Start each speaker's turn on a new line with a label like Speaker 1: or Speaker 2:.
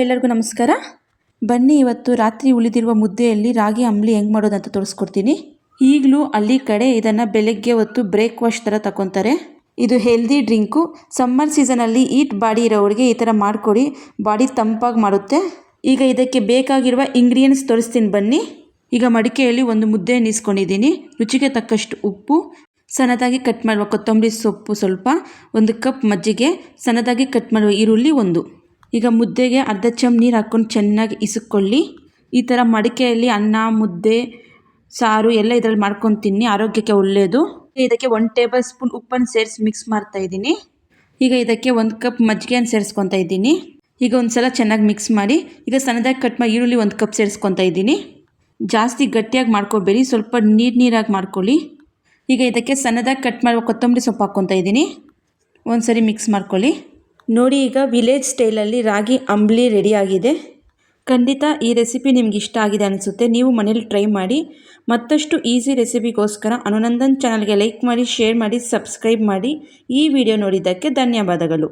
Speaker 1: ಎಲ್ಲರಿಗೂ ನಮಸ್ಕಾರ. ಬನ್ನಿ ಇವತ್ತು ರಾತ್ರಿ ಉಳಿದಿರುವ ಮುದ್ದೆಯಲ್ಲಿ ರಾಗಿ ಅಂಬಲಿ ಹೆಂಗೆ ಮಾಡೋದು ಅಂತ ತೋರಿಸ್ಕೊಡ್ತೀನಿ. ಈಗಲೂ ಹಳ್ಳಿ ಕಡೆ ಇದನ್ನು ಬೆಳಗ್ಗೆ ಹೊತ್ತು ಬ್ರೇಕ್ಫಾಸ್ಟ್ ಥರ ತಗೊತಾರೆ. ಇದು ಹೆಲ್ದಿ ಡ್ರಿಂಕು. ಸಮ್ಮರ್ ಸೀಸನಲ್ಲಿ ಈಟ್ ಬಾಡಿ ಇರೋರಿಗೆ ಈ ಥರ ಮಾಡಿಕೊಡಿ, ಬಾಡಿ ತಂಪಾಗಿ ಮಾಡುತ್ತೆ. ಈಗ ಇದಕ್ಕೆ ಬೇಕಾಗಿರುವ ಇಂಗ್ರೀಡಿಯೆಂಟ್ಸ್ ತೋರಿಸ್ತೀನಿ ಬನ್ನಿ. ಈಗ ಮಡಿಕೆಯಲ್ಲಿ ಒಂದು ಮುದ್ದೆ ಇಸ್ಕೊಂಡಿದ್ದೀನಿ. ರುಚಿಗೆ ತಕ್ಕಷ್ಟು ಉಪ್ಪು, ಸಣ್ಣದಾಗಿ ಕಟ್ ಮಾಡುವ ಕೊತ್ತಂಬರಿ ಸೊಪ್ಪು ಸ್ವಲ್ಪ, 1 ಕಪ್ ಮಜ್ಜಿಗೆ, ಸಣ್ಣದಾಗಿ ಕಟ್ ಮಾಡುವ ಈರುಳ್ಳಿ 1. ಈಗ ಮುದ್ದೆಗೆ ಅರ್ಧ ಚಮಚ ನೀರು ಹಾಕ್ಕೊಂಡು ಚೆನ್ನಾಗಿ ಇಸುಕೊಳ್ಳಿ. ಈ ಥರ ಮಡಿಕೆಯಲ್ಲಿ ಅನ್ನ, ಮುದ್ದೆ, ಸಾರು ಎಲ್ಲ ಇದರಲ್ಲಿ ಮಾಡ್ಕೊಂಡು ತಿನ್ನಿ, ಆರೋಗ್ಯಕ್ಕೆ ಒಳ್ಳೆಯದು. ಇದಕ್ಕೆ 1 ಟೇಬಲ್ ಸ್ಪೂನ್ ಉಪ್ಪನ್ನು ಸೇರಿಸಿ ಮಿಕ್ಸ್ ಮಾಡ್ತಾ ಇದ್ದೀನಿ. ಈಗ ಇದಕ್ಕೆ 1 ಕಪ್ ಮಜ್ಜಿಗೆಯನ್ನು ಸೇರಿಸ್ಕೊತಾ ಇದ್ದೀನಿ. ಈಗ ಒಂದು ಸಲ ಚೆನ್ನಾಗಿ ಮಿಕ್ಸ್ ಮಾಡಿ. ಈಗ ಸಣ್ಣದಾಗಿ ಕಟ್ ಮಾಡಿ ಈರುಳ್ಳಿ 1 ಕಪ್ ಸೇರಿಸ್ಕೊತಾ ಇದ್ದೀನಿ. ಜಾಸ್ತಿ ಗಟ್ಟಿಯಾಗಿ ಮಾಡ್ಕೊಬೇಡಿ, ಸ್ವಲ್ಪ ನೀರಾಗಿ ಮಾಡ್ಕೊಳ್ಳಿ. ಈಗ ಇದಕ್ಕೆ ಸಣ್ಣದಾಗಿ ಕಟ್ ಮಾಡುವ ಕೊತ್ತಂಬರಿ ಸೊಪ್ಪು ಹಾಕ್ಕೊತಾ ಇದ್ದೀನಿ. ಒಂದು ಸರಿ ಮಿಕ್ಸ್ ಮಾಡ್ಕೊಳ್ಳಿ. ನೋಡಿ, ಈಗ ವಿಲೇಜ್ ಸ್ಟೈಲಲ್ಲಿ ರಾಗಿ ಅಂಬಲಿ ರೆಡಿಯಾಗಿದೆ. ಖಂಡಿತ ಈ ರೆಸಿಪಿ ನಿಮ್ಗೆ ಇಷ್ಟ ಆಗಿದೆ ಅನಿಸುತ್ತೆ. ನೀವು ಮನೇಲಿ ಟ್ರೈ ಮಾಡಿ. ಮತ್ತಷ್ಟು ಈಸಿ ರೆಸಿಪಿಗೋಸ್ಕರ ಅನುನಂದನ್ ಚಾನಲ್ಗೆ ಲೈಕ್ ಮಾಡಿ, ಶೇರ್ ಮಾಡಿ, ಸಬ್ಸ್ಕ್ರೈಬ್ ಮಾಡಿ. ಈ ವಿಡಿಯೋ ನೋಡಿದ್ದಕ್ಕೆ ಧನ್ಯವಾದಗಳು.